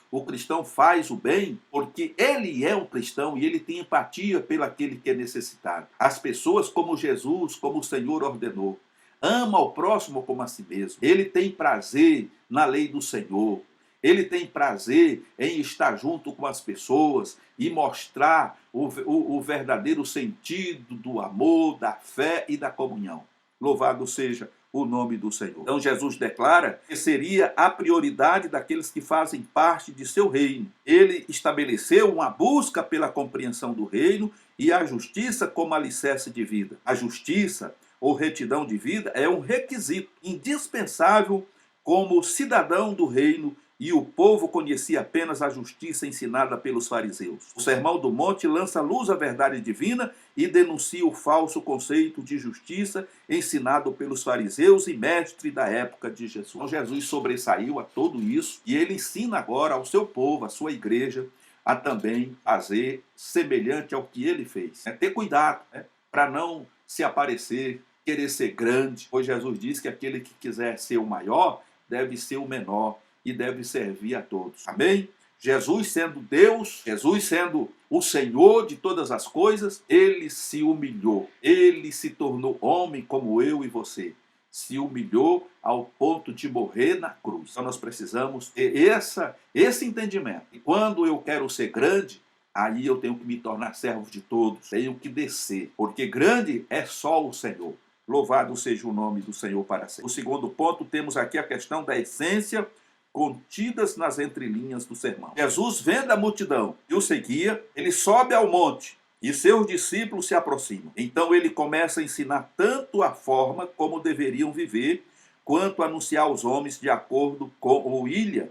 O cristão faz o bem porque ele é um cristão e ele tem empatia pelo aquele que é necessitado. As pessoas como Jesus, como o Senhor ordenou. Ama ao próximo como a si mesmo. Ele tem prazer na lei do Senhor. Ele tem prazer em estar junto com as pessoas e mostrar o verdadeiro sentido do amor, da fé e da comunhão. Louvado seja o nome do Senhor. Então Jesus declara que seria a prioridade daqueles que fazem parte de seu reino. Ele estabeleceu uma busca pela compreensão do reino e a justiça como alicerce de vida. A justiça ou retidão de vida é um requisito indispensável como cidadão do reino, e o povo conhecia apenas a justiça ensinada pelos fariseus. O Sermão do Monte lança luz à verdade divina e denuncia o falso conceito de justiça ensinado pelos fariseus e mestres da época de Jesus. Então Jesus sobressaiu a tudo isso e ele ensina agora ao seu povo, à sua igreja, a também fazer semelhante ao que ele fez. Ter cuidado para não se aparecer, querer ser grande, pois Jesus diz que aquele que quiser ser o maior deve ser o menor e deve servir a todos. Amém? Jesus sendo Deus, Jesus sendo o Senhor de todas as coisas, ele se humilhou. Ele se tornou homem como eu e você. Se humilhou ao ponto de morrer na cruz. Então nós precisamos ter esse entendimento. E quando eu quero ser grande, aí eu tenho que me tornar servo de todos. Tenho que descer, porque grande é só o Senhor. Louvado seja o nome do Senhor para sempre. O segundo ponto, temos aqui a questão da essência contidas nas entrelinhas do sermão. Jesus, vendo a multidão e o seguia, ele sobe ao monte e seus discípulos se aproximam. Então ele começa a ensinar tanto a forma como deveriam viver, quanto a anunciar aos homens de acordo com o William,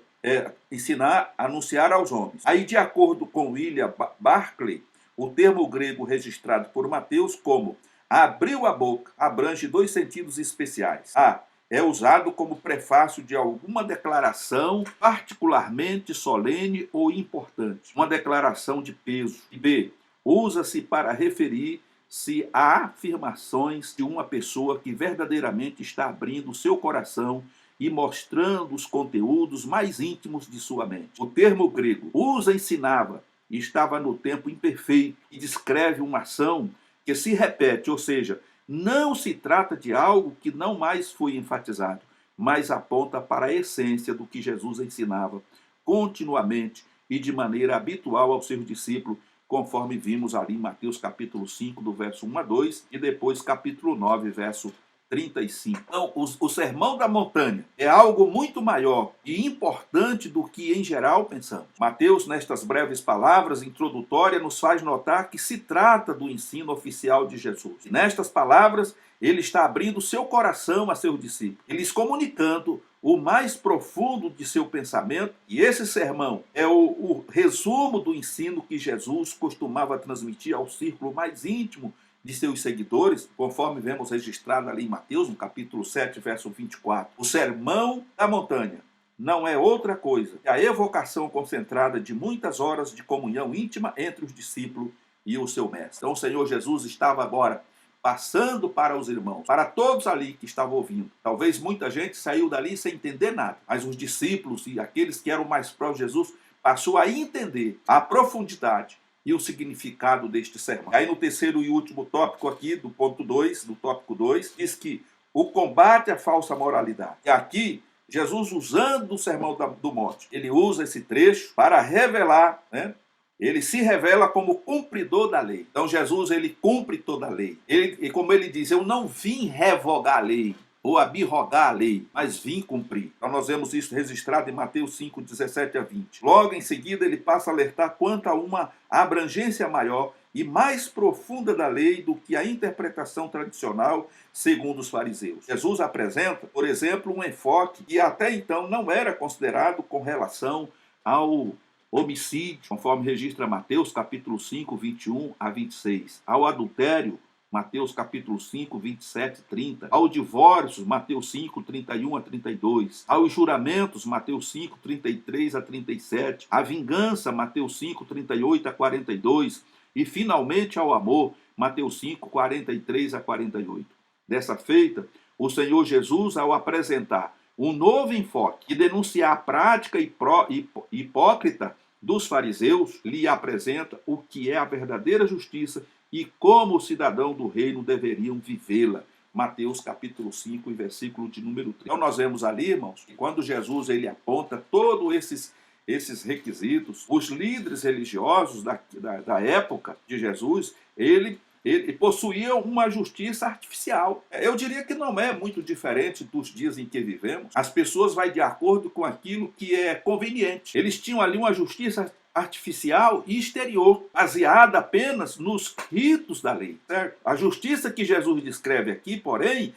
anunciar aos homens. Aí, de acordo com William Barclay, o termo grego registrado por Mateus como abriu a boca abrange dois sentidos especiais. A. É usado como prefácio de alguma declaração particularmente solene ou importante, uma declaração de peso. E B. Usa-se para referir-se a afirmações de uma pessoa que verdadeiramente está abrindo seu coração e mostrando os conteúdos mais íntimos de sua mente. O termo grego usa, ensinava, e estava no tempo imperfeito e descreve uma ação que se repete, ou seja, não se trata de algo que não mais foi enfatizado, mas aponta para a essência do que Jesus ensinava continuamente e de maneira habitual aos seus discípulos, conforme vimos ali em Mateus capítulo 5, do verso 1 a 2, e depois capítulo 9, verso 35. Então, o Sermão da Montanha é algo muito maior e importante do que em geral pensamos. Mateus, nestas breves palavras introdutórias, nos faz notar que se trata do ensino oficial de Jesus. E nestas palavras, ele está abrindo seu coração a seus discípulos, eles comunicando o mais profundo de seu pensamento, e esse sermão é o resumo do ensino que Jesus costumava transmitir ao círculo mais íntimo de seus seguidores, conforme vemos registrado ali em Mateus, no capítulo 7, verso 24. O Sermão da Montanha não é outra coisa que a evocação concentrada de muitas horas de comunhão íntima entre os discípulos e o seu mestre. Então o Senhor Jesus estava agora passando para os irmãos, para todos ali que estavam ouvindo. Talvez muita gente saiu dali sem entender nada, mas os discípulos e aqueles que eram mais próximos de Jesus passou a entender a profundidade e o significado deste sermão. Aí no terceiro e último tópico aqui, do ponto 2, do tópico 2, diz que o combate à falsa moralidade. E aqui, Jesus, usando o Sermão do Monte, ele usa esse trecho para revelar, ele se revela como cumpridor da lei. Então Jesus, ele cumpre toda a lei. E como ele diz, eu não vim revogar a lei, ou abrogar a lei, mas vim cumprir. Então nós vemos isso registrado em Mateus 5, 17 a 20. Logo em seguida ele passa a alertar quanto a uma abrangência maior e mais profunda da lei do que a interpretação tradicional segundo os fariseus. Jesus apresenta, por exemplo, um enfoque que até então não era considerado com relação ao homicídio, conforme registra Mateus capítulo 5, 21 a 26, ao adultério, Mateus capítulo 5, 27 e 30, ao divórcio, Mateus 5, 31 a 32, aos juramentos, Mateus 5, 33 a 37, à vingança, Mateus 5, 38 a 42, e finalmente ao amor, Mateus 5, 43 a 48. Dessa feita, o Senhor Jesus, ao apresentar um novo enfoque e denunciar a prática hipócrita dos fariseus, lhe apresenta o que é a verdadeira justiça e como o cidadão do reino deveriam vivê-la. Mateus capítulo 5 e versículo de número 3. Então nós vemos ali, irmãos, que quando Jesus ele aponta todos esses requisitos, os líderes religiosos da época de Jesus, ele possuía uma justiça artificial. Eu diria que não é muito diferente dos dias em que vivemos. As pessoas vão de acordo com aquilo que é conveniente. Eles tinham ali uma justiça artificial e exterior, baseada apenas nos ritos da lei. Certo? A justiça que Jesus descreve aqui, porém,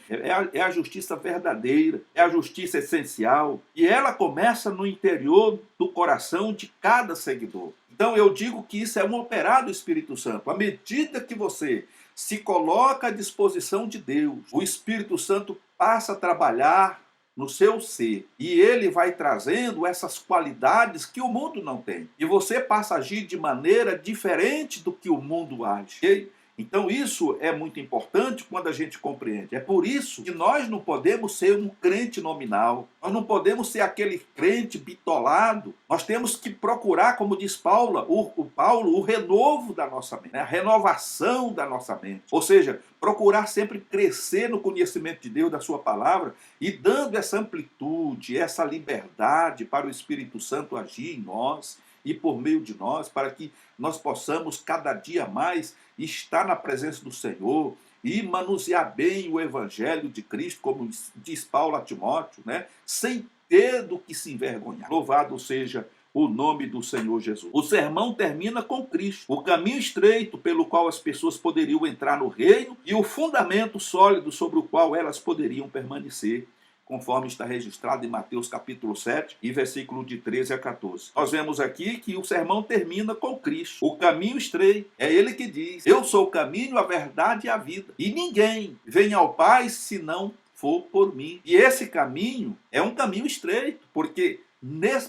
é a justiça verdadeira, é a justiça essencial, e ela começa no interior do coração de cada seguidor. Então eu digo que isso é um operar do Espírito Santo. À medida que você se coloca à disposição de Deus, o Espírito Santo passa a trabalhar no seu ser, e ele vai trazendo essas qualidades que o mundo não tem, e você passa a agir de maneira diferente do que o mundo age, okay? Então isso é muito importante quando a gente compreende. É por isso que nós não podemos ser um crente nominal. Nós não podemos ser aquele crente bitolado. Nós temos que procurar, como diz Paulo, o renovo da nossa mente, né? A renovação da nossa mente. Ou seja, procurar sempre crescer no conhecimento de Deus, da sua palavra, e dando essa amplitude, essa liberdade para o Espírito Santo agir em nós e por meio de nós, para que nós possamos cada dia mais estar na presença do Senhor e manusear bem o Evangelho de Cristo, como diz Paulo a Timóteo, né? Sem ter do que se envergonhar. Louvado seja o nome do Senhor Jesus. O sermão termina com Cristo, o caminho estreito pelo qual as pessoas poderiam entrar no reino e o fundamento sólido sobre o qual elas poderiam permanecer, conforme está registrado em Mateus capítulo 7 e versículo de 13 a 14. Nós vemos aqui que o sermão termina com Cristo, o caminho estreito. É ele que diz: eu sou o caminho, a verdade e a vida, e ninguém vem ao Pai se não for por mim. E esse caminho é um caminho estreito, porque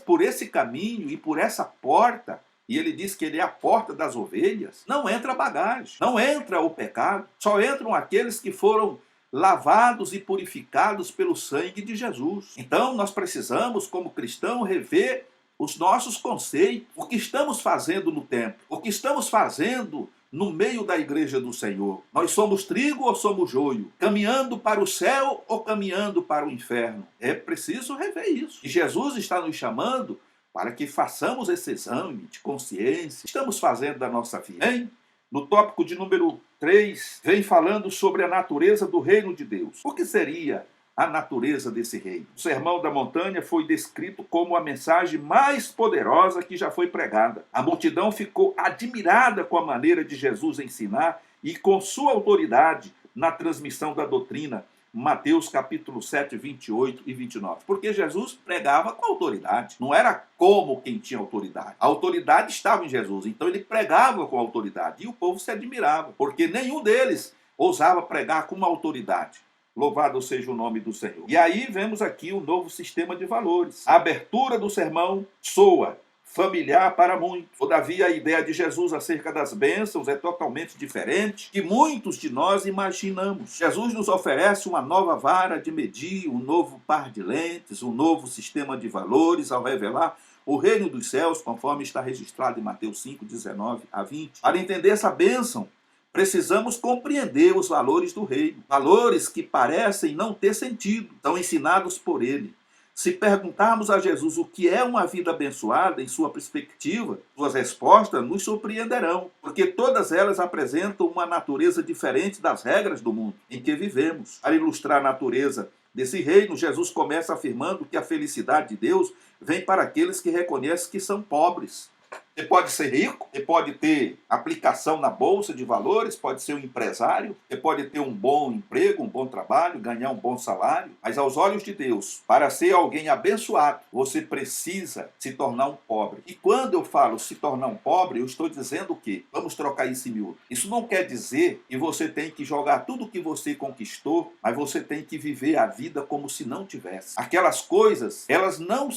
por esse caminho e por essa porta, e ele diz que ele é a porta das ovelhas, não entra bagagem, não entra o pecado, só entram aqueles que foram lavados e purificados pelo sangue de Jesus. Então nós precisamos, como cristão, rever os nossos conceitos, o que estamos fazendo no templo, o que estamos fazendo no meio da igreja do Senhor. Nós somos trigo ou somos joio? Caminhando para o céu ou caminhando para o inferno? É preciso rever isso. E Jesus está nos chamando para que façamos esse exame de consciência. Estamos fazendo da nossa vida, hein? No tópico de número 3, vem falando sobre a natureza do reino de Deus. O que seria a natureza desse reino? O Sermão da Montanha foi descrito como a mensagem mais poderosa que já foi pregada. A multidão ficou admirada com a maneira de Jesus ensinar e com sua autoridade na transmissão da doutrina. Mateus capítulo 7, 28 e 29. Porque Jesus pregava com autoridade. Não era como quem tinha autoridade. A autoridade estava em Jesus. Então ele pregava com autoridade. E o povo se admirava. Porque nenhum deles ousava pregar com uma autoridade. Louvado seja o nome do Senhor. E aí vemos aqui o novo sistema de valores. A abertura do sermão soa familiar para muitos. Todavia, a ideia de Jesus acerca das bênçãos é totalmente diferente que muitos de nós imaginamos. Jesus nos oferece uma nova vara de medir, um novo par de lentes, um novo sistema de valores ao revelar o reino dos céus, conforme está registrado em Mateus 5, 19 a 20. Para entender essa bênção, precisamos compreender os valores do reino. Valores que parecem não ter sentido, são ensinados por ele. Se perguntarmos a Jesus o que é uma vida abençoada em sua perspectiva, suas respostas nos surpreenderão, porque todas elas apresentam uma natureza diferente das regras do mundo em que vivemos. Para ilustrar a natureza desse reino, Jesus começa afirmando que a felicidade de Deus vem para aqueles que reconhecem que são pobres. Você pode ser rico, você pode ter aplicação na bolsa de valores, pode ser um empresário, você pode ter um bom emprego, um bom trabalho, ganhar um bom salário, mas aos olhos de Deus, para ser alguém abençoado, você precisa se tornar um pobre. E quando eu falo se tornar um pobre, eu estou dizendo o quê? Vamos trocar isso em miúdo. Isso não quer dizer que você tem que jogar tudo que você conquistou, mas você tem que viver a vida como se não tivesse. Aquelas coisas, elas não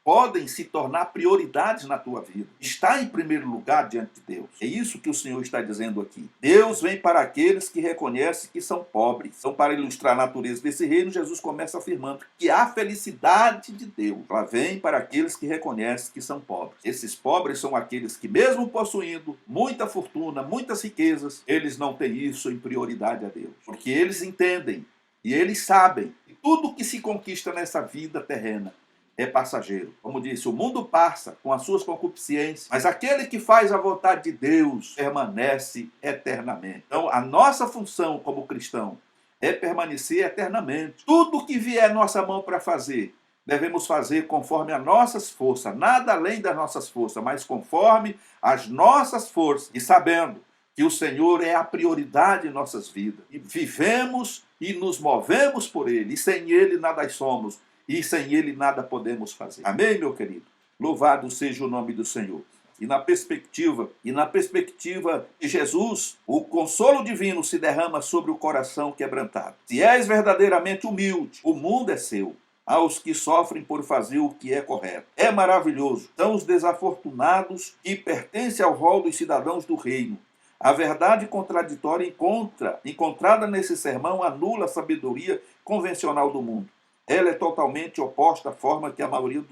podem se tornar prioridades na tua vida. Está em primeiro lugar diante de Deus. É isso que o Senhor está dizendo aqui. Deus vem para aqueles que reconhecem que são pobres. Então, para ilustrar a natureza desse reino, Jesus começa afirmando que a felicidade de Deus, ela vem para aqueles que reconhecem que são pobres. Esses pobres são aqueles que, mesmo possuindo muita fortuna, muitas riquezas, eles não têm isso em prioridade a Deus. Porque eles entendem e eles sabem que tudo que se conquista nessa vida terrena é passageiro. Como disse, o mundo passa com as suas concupiscências, mas aquele que faz a vontade de Deus permanece eternamente. Então, a nossa função como cristão é permanecer eternamente. Tudo que vier nossa mão para fazer, devemos fazer conforme as nossas forças, nada além das nossas forças, mas conforme as nossas forças, e sabendo que o Senhor é a prioridade em nossas vidas. E vivemos e nos movemos por Ele, e sem Ele nada somos. E sem Ele nada podemos fazer. Amém, meu querido? Louvado seja o nome do Senhor. E na perspectiva de Jesus, o consolo divino se derrama sobre o coração quebrantado. Se és verdadeiramente humilde, o mundo é seu. Aos que sofrem por fazer o que é correto. É maravilhoso. São os desafortunados que pertencem ao rol dos cidadãos do reino. A verdade contraditória encontrada nesse sermão anula a sabedoria convencional do mundo. Ela é totalmente oposta à forma que a maioria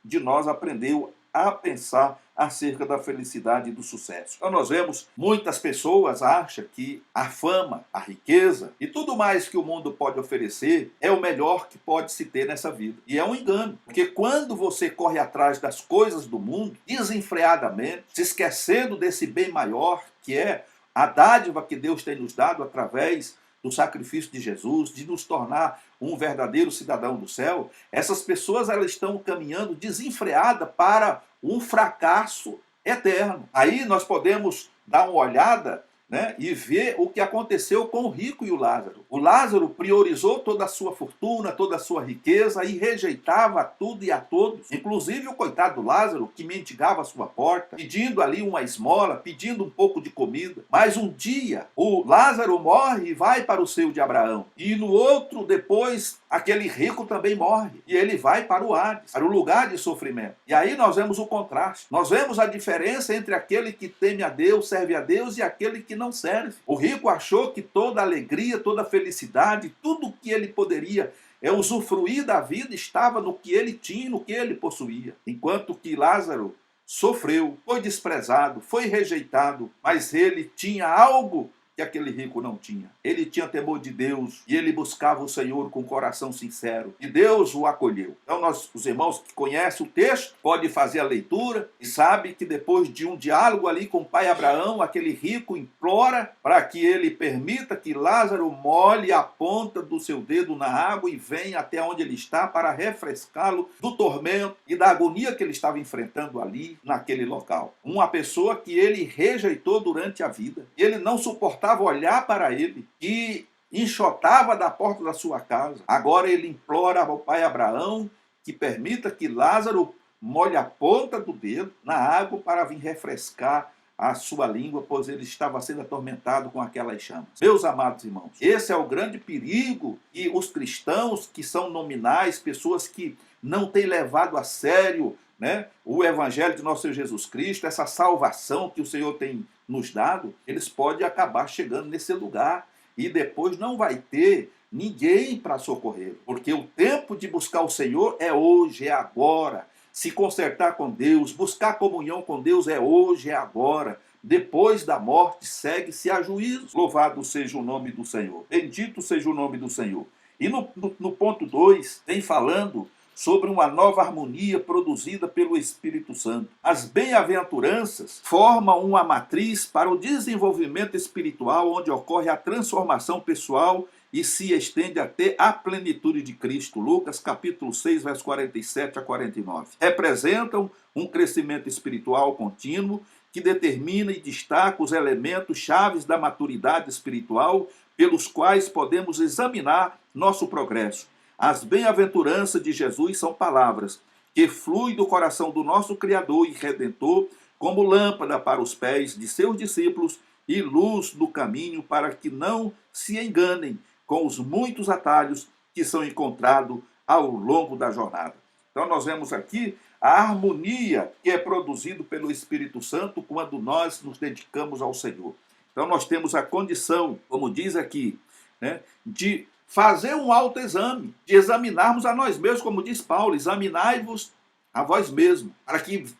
de nós aprendeu a pensar acerca da felicidade e do sucesso. Então nós vemos muitas pessoas acham que a fama, a riqueza e tudo mais que o mundo pode oferecer é o melhor que pode se ter nessa vida. E é um engano, porque quando você corre atrás das coisas do mundo, desenfreadamente, se esquecendo desse bem maior, que é a dádiva que Deus tem nos dado através do sacrifício de Jesus, de nos tornar um verdadeiro cidadão do céu, essas pessoas elas estão caminhando desenfreada para um fracasso eterno. Aí nós podemos dar uma olhada, né, e ver o que aconteceu com o rico e o Lázaro. O Lázaro priorizou toda a sua fortuna, toda a sua riqueza e rejeitava tudo e a todos, inclusive o coitado do Lázaro, que mendigava a sua porta, pedindo ali uma esmola, pedindo um pouco de comida. Mas um dia, o Lázaro morre e vai para o seio de Abraão. E no outro, depois, aquele rico também morre. E ele vai para o Hades, para o lugar de sofrimento. E aí nós vemos o contraste. Nós vemos a diferença entre aquele que teme a Deus, serve a Deus, e aquele que não serve. O rico achou que toda alegria, toda felicidade, tudo que ele poderia usufruir da vida estava no que ele tinha, no que ele possuía. Enquanto que Lázaro sofreu, foi desprezado, foi rejeitado, mas ele tinha algo que aquele rico não tinha. Ele tinha temor de Deus e ele buscava o Senhor com coração sincero. E Deus o acolheu. Então os irmãos que conhecem o texto podem fazer a leitura e sabe que depois de um diálogo ali com o pai Abraão, aquele rico implora para que ele permita que Lázaro molhe a ponta do seu dedo na água e venha até onde ele está para refrescá-lo do tormento e da agonia que ele estava enfrentando ali naquele local. Uma pessoa que ele rejeitou durante a vida. Ele não suportava olhar para ele e enxotava da porta da sua casa. Agora ele implora ao pai Abraão que permita que Lázaro molhe a ponta do dedo na água para vir refrescar a sua língua, pois ele estava sendo atormentado com aquelas chamas. Meus amados irmãos, esse é o grande perigo que os cristãos que são nominais, pessoas que não têm levado a sério, né, o evangelho de nosso Senhor Jesus Cristo, essa salvação que o Senhor tem nos dado, eles podem acabar chegando nesse lugar e depois não vai ter ninguém para socorrer, porque o tempo de buscar o Senhor é hoje, é agora. Se consertar com Deus, buscar comunhão com Deus é hoje, é agora. Depois da morte segue-se a juízo. Louvado seja o nome do Senhor. Bendito seja o nome do Senhor. E no ponto 2, vem falando sobre uma nova harmonia produzida pelo Espírito Santo. As bem-aventuranças formam uma matriz para o desenvolvimento espiritual, onde ocorre a transformação pessoal e se estende até a plenitude de Cristo. Lucas capítulo 6, versos 47 a 49. Representam um crescimento espiritual contínuo que determina e destaca os elementos chaves da maturidade espiritual pelos quais podemos examinar nosso progresso. As bem-aventuranças de Jesus são palavras que fluem do coração do nosso Criador e Redentor como lâmpada para os pés de seus discípulos e luz no caminho para que não se enganem com os muitos atalhos que são encontrados ao longo da jornada. Então nós vemos aqui a harmonia que é produzida pelo Espírito Santo quando nós nos dedicamos ao Senhor. Então nós temos a condição, como diz aqui, né, de fazer um autoexame, de examinarmos a nós mesmos, como diz Paulo, examinai-vos a vós mesmos,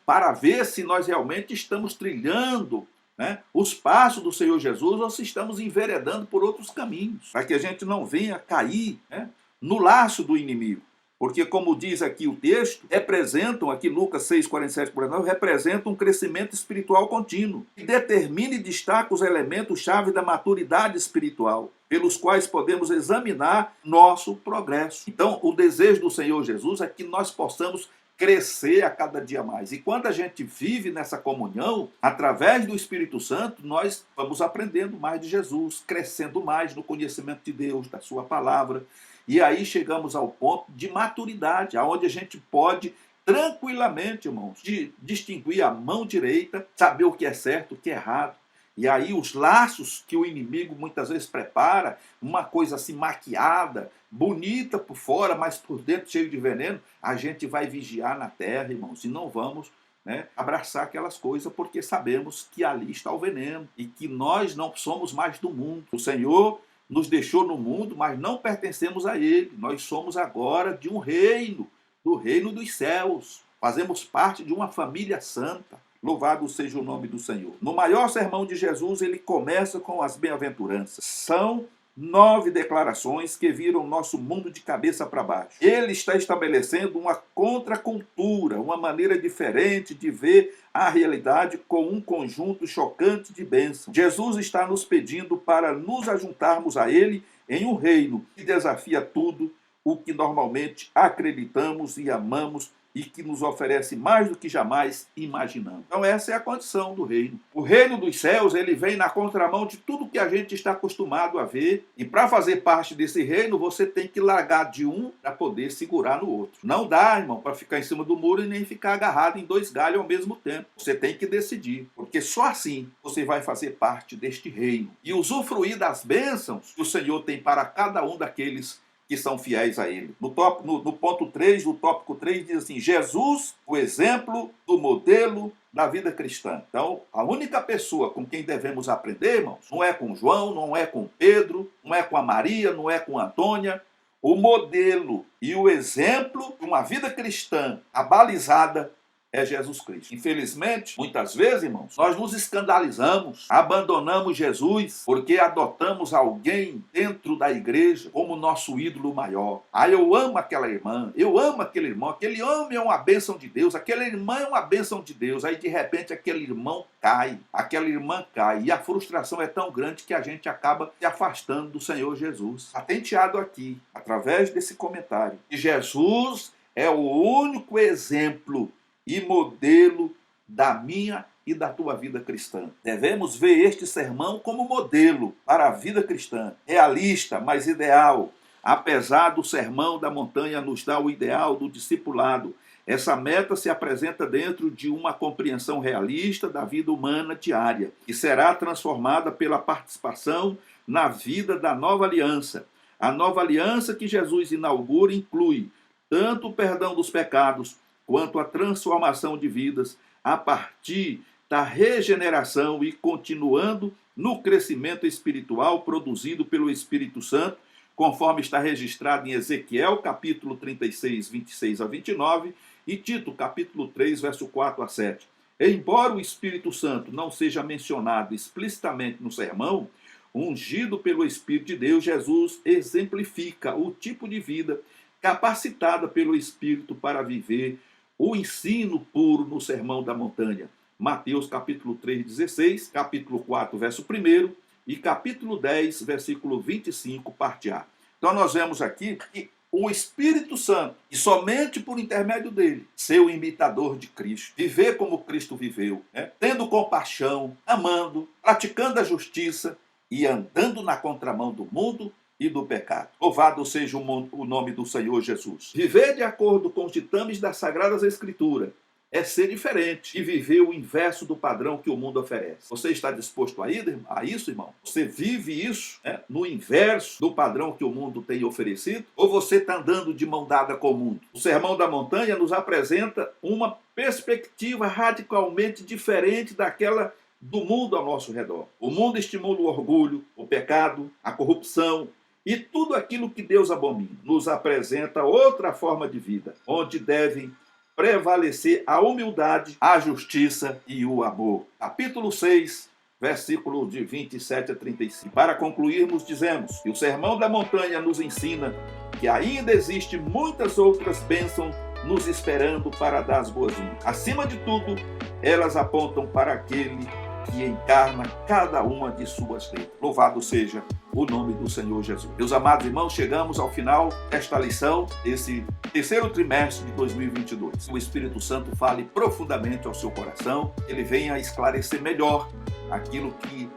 para ver se nós realmente estamos trilhando, né, os passos do Senhor Jesus ou se estamos enveredando por outros caminhos, para que a gente não venha cair, né, no laço do inimigo. Porque, como diz aqui o texto, representam, aqui Lucas 6, 47 por 49, representam um crescimento espiritual contínuo, que determina e destaca os elementos-chave da maturidade espiritual, pelos quais podemos examinar nosso progresso. Então, o desejo do Senhor Jesus é que nós possamos crescer a cada dia mais. E quando a gente vive nessa comunhão, através do Espírito Santo, nós vamos aprendendo mais de Jesus, crescendo mais no conhecimento de Deus, da sua palavra. E aí chegamos ao ponto de maturidade, onde a gente pode tranquilamente, irmãos, distinguir a mão direita, saber o que é certo, o que é errado. E aí os laços que o inimigo muitas vezes prepara, uma coisa assim maquiada, bonita por fora, mas por dentro cheio de veneno, a gente vai vigiar na terra, irmãos, e não vamos né, abraçar aquelas coisas, porque sabemos que ali está o veneno e que nós não somos mais do mundo. O Senhor nos deixou no mundo, mas não pertencemos a ele. Nós somos agora de um reino, do reino dos céus. Fazemos parte de uma família santa. Louvado seja o nome do Senhor. No maior sermão de Jesus, ele começa com as bem-aventuranças. São 9 declarações que viram nosso mundo de cabeça para baixo. Ele está estabelecendo uma contracultura, uma maneira diferente de ver a realidade com um conjunto chocante de bênçãos. Jesus está nos pedindo para nos ajuntarmos a ele em um reino que desafia tudo o que normalmente acreditamos e amamos e que nos oferece mais do que jamais imaginamos. Então essa é a condição do reino. O reino dos céus, ele vem na contramão de tudo que a gente está acostumado a ver. E para fazer parte desse reino, você tem que largar de um para poder segurar no outro. Não dá, irmão, para ficar em cima do muro e nem ficar agarrado em 2 galhos ao mesmo tempo. Você tem que decidir, porque só assim você vai fazer parte deste reino e usufruir das bênçãos que o Senhor tem para cada um daqueles que são fiéis a ele. No ponto 3, no tópico 3, diz assim: Jesus, o exemplo do modelo da vida cristã. Então, a única pessoa com quem devemos aprender, irmãos, não é com João, não é com Pedro, não é com a Maria, não é com a Antônia. O modelo e o exemplo de uma vida cristã abalizada é Jesus Cristo. Infelizmente, muitas vezes, irmãos, nós nos escandalizamos, abandonamos Jesus porque adotamos alguém dentro da igreja como nosso ídolo maior. Ah, eu amo aquela irmã, eu amo aquele irmão, aquele homem é uma bênção de Deus, aquela irmã é uma bênção de Deus. Aí, de repente, aquele irmão cai, aquela irmã cai, e a frustração é tão grande que a gente acaba se afastando do Senhor Jesus. Atenteado aqui, através desse comentário, que Jesus é o único exemplo e modelo da minha e da tua vida cristã. Devemos ver este sermão como modelo para a vida cristã, realista, mas ideal. Apesar do sermão da montanha nos dar o ideal do discipulado, essa meta se apresenta dentro de uma compreensão realista da vida humana diária, que será transformada pela participação na vida da nova aliança. A nova aliança que Jesus inaugura inclui tanto o perdão dos pecados, quanto à transformação de vidas a partir da regeneração e continuando no crescimento espiritual produzido pelo Espírito Santo, conforme está registrado em Ezequiel, capítulo 36, 26 a 29, e Tito, capítulo 3, verso 4 a 7. Embora o Espírito Santo não seja mencionado explicitamente no sermão, ungido pelo Espírito de Deus, Jesus exemplifica o tipo de vida capacitada pelo Espírito para viver o ensino puro no Sermão da Montanha. Mateus capítulo 3, 16, capítulo 4, verso 1 e capítulo 10, versículo 25, parte A. Então nós vemos aqui que o Espírito Santo, e somente por intermédio dele, ser o imitador de Cristo, viver como Cristo viveu, né? Tendo compaixão, amando, praticando a justiça e andando na contramão do mundo e do pecado. Louvado seja o nome do Senhor Jesus. Viver de acordo com os ditames das Sagradas Escrituras é ser diferente e viver o inverso do padrão que o mundo oferece. Você está disposto a isso, irmão? Você vive isso, né, no inverso do padrão que o mundo tem oferecido? Ou você está andando de mão dada com o mundo? O Sermão da Montanha nos apresenta uma perspectiva radicalmente diferente daquela do mundo ao nosso redor. O mundo estimula o orgulho, o pecado, a corrupção, e tudo aquilo que Deus abomina. Nos apresenta outra forma de vida, onde devem prevalecer a humildade, a justiça e o amor. Capítulo 6, versículo de 27 a 35. Para concluirmos, dizemos que o Sermão da Montanha nos ensina que ainda existe muitas outras bênçãos nos esperando para dar as boas-vindas. Acima de tudo, elas apontam para aquele que encarna cada uma de suas letras. Louvado seja o nome do Senhor Jesus. Meus amados irmãos, chegamos ao final desta lição, esse terceiro trimestre de 2022. O Espírito Santo fale profundamente ao seu coração, ele venha esclarecer melhor aquilo que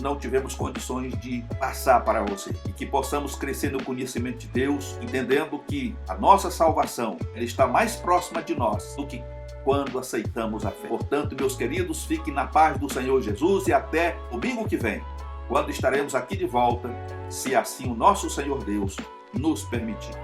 não tivemos condições de passar para você, e que possamos crescer no conhecimento de Deus, entendendo que a nossa salvação ela está mais próxima de nós do que quando aceitamos a fé. Portanto, meus queridos, fiquem na paz do Senhor Jesus e até domingo que vem, quando estaremos aqui de volta, se assim o nosso Senhor Deus nos permitir.